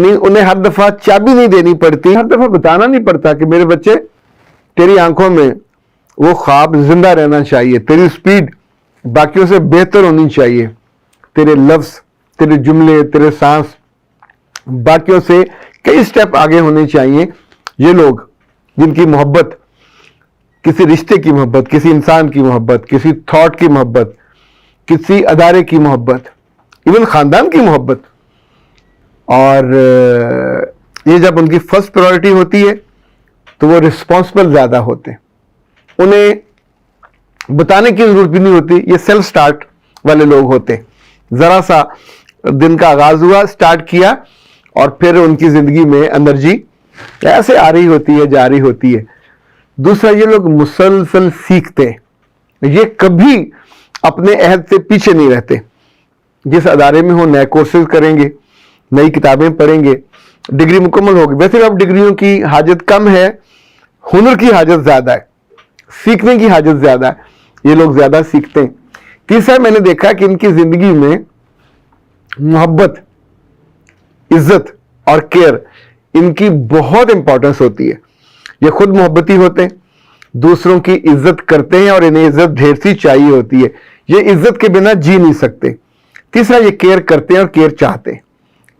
یعنی انہیں ہر دفعہ چابی نہیں دینی پڑتی، ہر دفعہ بتانا نہیں پڑتا کہ میرے بچے تیری آنکھوں میں وہ خواب زندہ رہنا چاہیے، تیری سپیڈ باقیوں سے بہتر ہونی چاہیے، تیرے لفظ، تیرے جملے، تیرے سانس باقیوں سے کئی سٹیپ آگے ہونے چاہیے۔ یہ لوگ جن کی محبت، کسی رشتے کی محبت، کسی انسان کی محبت، کسی تھاٹ کی محبت، کسی ادارے کی محبت، ایون خاندان کی محبت، اور یہ جب ان کی فرسٹ پرائورٹی ہوتی ہے تو وہ رسپانسبل زیادہ ہوتے ہیں، انہیں بتانے کی ضرورت بھی نہیں ہوتی، یہ سیلف سٹارٹ والے لوگ ہوتے ہیں۔ ذرا سا دن کا آغاز ہوا، سٹارٹ کیا، اور پھر ان کی زندگی میں انرجی ایسے آ رہی ہوتی ہے، جا رہی ہوتی ہے۔ دوسرا، یہ لوگ مسلسل سیکھتے ہیں، یہ کبھی اپنے عہد سے پیچھے نہیں رہتے۔ جس ادارے میں ہو نئے کورسز کریں گے، نئی کتابیں پڑھیں گے، ڈگری مکمل ہوگی۔ ویسے اب ڈگریوں کی حاجت کم ہے، ہنر کی حاجت زیادہ ہے، سیکھنے کی حاجت زیادہ ہے، یہ لوگ زیادہ سیکھتے ہیں۔ تیسرا، میں نے دیکھا کہ ان کی زندگی میں محبت، عزت اور کیئر، ان کی بہت امپورٹنس ہوتی ہے۔ یہ خود محبتی ہوتے ہیں، دوسروں کی عزت کرتے ہیں، اور انہیں عزت ڈھیر سی چاہیے ہوتی ہے، یہ عزت کے بنا جی نہیں سکتے۔ تیسرا، یہ کیئر کرتے ہیں اور کیئر چاہتے ہیں،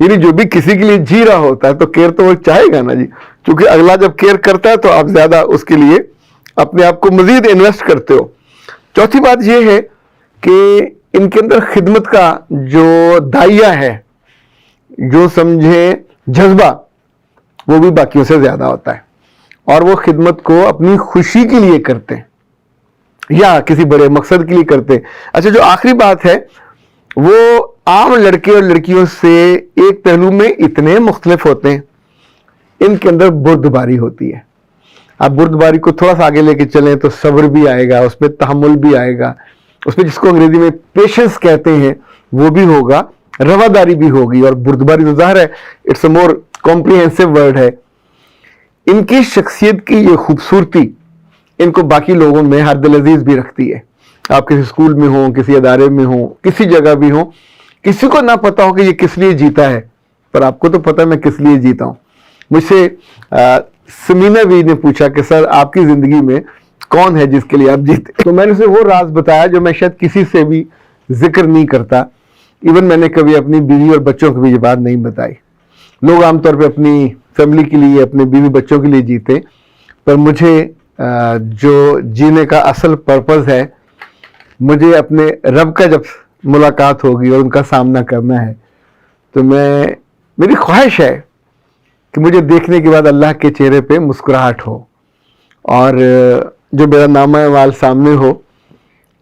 یعنی جو بھی کسی کے لیے جی رہا ہوتا ہے تو کیئر تو وہ چاہے گا نا جی، کیونکہ اگلا جب کیئر کرتا ہے تو آپ زیادہ اس کے لیے اپنے آپ کو مزید انویسٹ کرتے ہو۔ چوتھی بات یہ ہے کہ ان کے اندر خدمت کا جو دائیا ہے، جو سمجھیں جذبہ، وہ بھی باقیوں سے زیادہ ہوتا ہے، اور وہ خدمت کو اپنی خوشی کے لیے کرتے ہیں یا کسی بڑے مقصد کے لیے کرتے ہیں۔ اچھا، جو آخری بات ہے، وہ عام لڑکے اور لڑکیوں سے ایک پہلو میں اتنے مختلف ہوتے ہیں، ان کے اندر بردباری ہوتی ہے۔ آپ بردباری کو تھوڑا سا آگے لے کے چلیں تو صبر بھی آئے گا، اس میں تحمل بھی آئے گا، اس میں جس کو انگریزی میں پیشنس کہتے ہیں وہ بھی ہوگا، رواداری بھی ہوگی، اور بردباری تو ظاہر ہے it's a more comprehensive word ہے۔ ان کی شخصیت کی یہ خوبصورتی ان کو باقی لوگوں میں ہر دل عزیز بھی رکھتی ہے۔ آپ کسی اسکول میں ہوں، کسی ادارے میں ہوں، کسی جگہ بھی ہوں، کسی کو نہ پتا ہو کہ یہ کس لیے جیتا ہے، پر آپ کو تو پتا میں کس لیے جیتا ہوں۔ مجھ سے سمینہ بھی نے پوچھا کہ سر آپ کی زندگی میں کون ہے جس کے لیے آپ جیتے، تو میں نے اسے وہ راز بتایا جو میں شاید کسی سے بھی ذکر نہیں کرتا، ایون میں نے کبھی اپنی بیوی اور بچوں کو بھی یہ بات نہیں بتائی۔ لوگ عام طور پہ اپنی فیملی کے لیے، اپنے بیوی بچوں کے لیے جیتے، پر مجھے جو جینے کا اصل پرپز ہے، مجھے اپنے رب کا جب ملاقات ہوگی اور ان کا سامنا کرنا ہے، تو میری خواہش ہے کہ مجھے دیکھنے کے بعد اللہ کے چہرے پہ مسکراہٹ ہو، اور جو میرا نامہ اعمال سامنے ہو،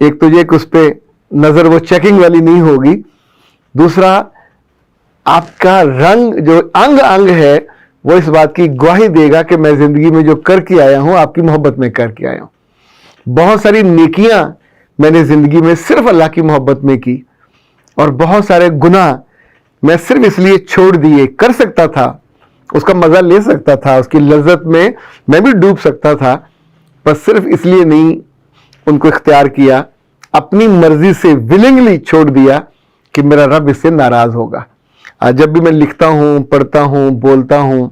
ایک تو یہ کہ اس پہ نظر وہ چیکنگ والی نہیں ہوگی، دوسرا آپ کا رنگ جو انگ انگ ہے وہ اس بات کی گواہی دے گا کہ میں زندگی میں جو کر کے آیا ہوں آپ کی محبت میں کر کے آیا ہوں۔ بہت ساری نیکیاں میں نے زندگی میں صرف اللہ کی محبت میں کی، اور بہت سارے گناہ میں صرف اس لیے چھوڑ دیے، کر سکتا تھا، اس کا مزہ لے سکتا تھا، اس کی لذت میں میں بھی ڈوب سکتا تھا، بس صرف اس لیے نہیں ان کو اختیار کیا، اپنی مرضی سے ولنگلی چھوڑ دیا کہ میرا رب اس سے ناراض ہوگا۔ جب بھی میں لکھتا ہوں، پڑھتا ہوں، بولتا ہوں،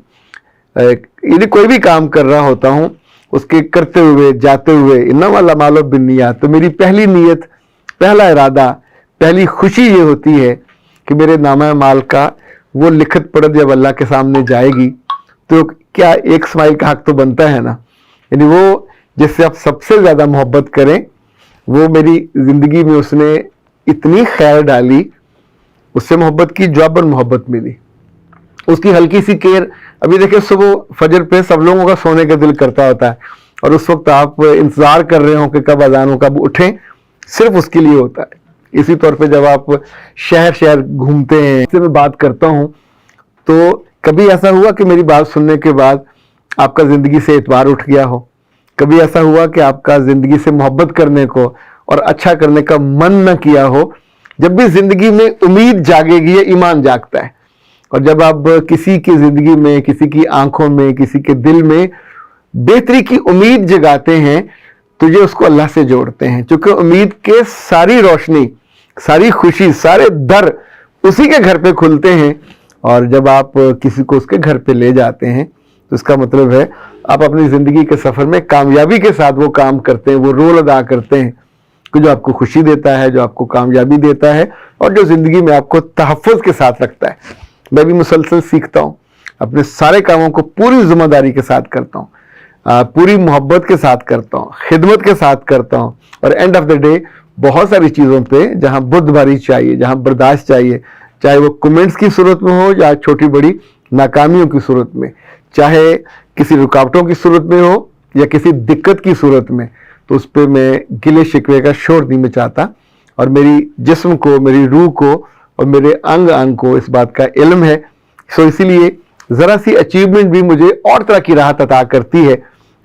یعنی کوئی بھی کام کر رہا ہوتا ہوں، اس کے کرتے ہوئے، جاتے ہوئے، انما الاعمال بالنیات، تو میری پہلی نیت، پہلا ارادہ، پہلی خوشی یہ ہوتی ہے کہ میرے نامہ اعمال کا وہ لکھت پڑھت جب اللہ کے سامنے جائے گی تو کیا ایک اسمائل کا حق تو بنتا ہے نا، یعنی وہ جس سے آپ سب سے زیادہ محبت کریں، وہ میری زندگی میں اس نے اتنی خیر ڈالی، اس سے محبت کی جواباً محبت ملی، اس کی ہلکی سی کیئر۔ ابھی دیکھیں صبح فجر پہ سب لوگوں کا سونے کا دل کرتا ہوتا ہے، اور اس وقت آپ انتظار کر رہے ہوں کہ کب اذان ہو، کب اٹھیں، صرف اس کے لیے ہوتا ہے۔ اسی طور پہ جب آپ شہر گھومتے ہیں، اس سے میں بات کرتا ہوں، تو کبھی ایسا ہوا کہ میری بات سننے کے بعد آپ کا زندگی سے اعتبار اٹھ گیا ہو، کبھی ایسا ہوا کہ آپ کا زندگی سے محبت کرنے کو اور اچھا کرنے کا من نہ کیا ہو۔ جب بھی زندگی میں امید جاگے گی، یہ ایمان جاگتا ہے، اور جب آپ کسی کی زندگی میں، کسی کی آنکھوں میں، کسی کے دل میں بہتری کی امید جگاتے ہیں تو یہ اس کو اللہ سے جوڑتے ہیں، چونکہ امید کے ساری روشنی، ساری خوشی، سارے در اسی کے گھر پہ کھلتے ہیں اور جب آپ کسی کو اس کے گھر پہ لے جاتے ہیں تو اس کا مطلب ہے آپ اپنی زندگی کے سفر میں کامیابی کے ساتھ وہ کام کرتے ہیں، وہ رول ادا کرتے ہیں کہ جو آپ کو خوشی دیتا ہے، جو آپ کو کامیابی دیتا ہے، اور جو زندگی میں آپ کو تحفظ کے ساتھ رکھتا ہے۔ میں بھی مسلسل سیکھتا ہوں، اپنے سارے کاموں کو پوری ذمہ داری کے ساتھ کرتا ہوں، پوری محبت کے ساتھ کرتا ہوں، خدمت کے ساتھ کرتا ہوں، اور اینڈ آف دا ڈے بہت ساری چیزوں پہ جہاں بدھ باری چاہیے، جہاں برداشت چاہیے، چاہے وہ کمنٹس کی صورت میں ہو یا چھوٹی بڑی ناکامیوں کی صورت میں، چاہے کسی رکاوٹوں کی صورت میں ہو یا کسی دقت کی صورت میں، تو اس پہ میں گلے شکوے کا شور نہیں مچاتا، اور میری جسم کو، میری روح کو اور میرے انگ انگ کو اس بات کا علم ہے۔ سو اسی لیے ذرا سی اچیومنٹ بھی مجھے اور طرح کی راحت عطا کرتی ہے،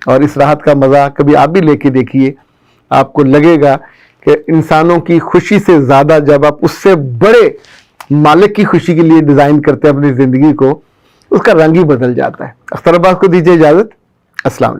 اور اس راحت کا مزہ کبھی آپ بھی لے کے دیکھیے۔ آپ کو لگے گا کہ انسانوں کی خوشی سے زیادہ جب آپ اس سے بڑے مالک کی خوشی کے لیے ڈیزائن کرتے ہیں اپنی زندگی کو، اس کا رنگ ہی بدل جاتا ہے۔ اختر عباس کو دیجیے اجازت۔ السلام علیکم۔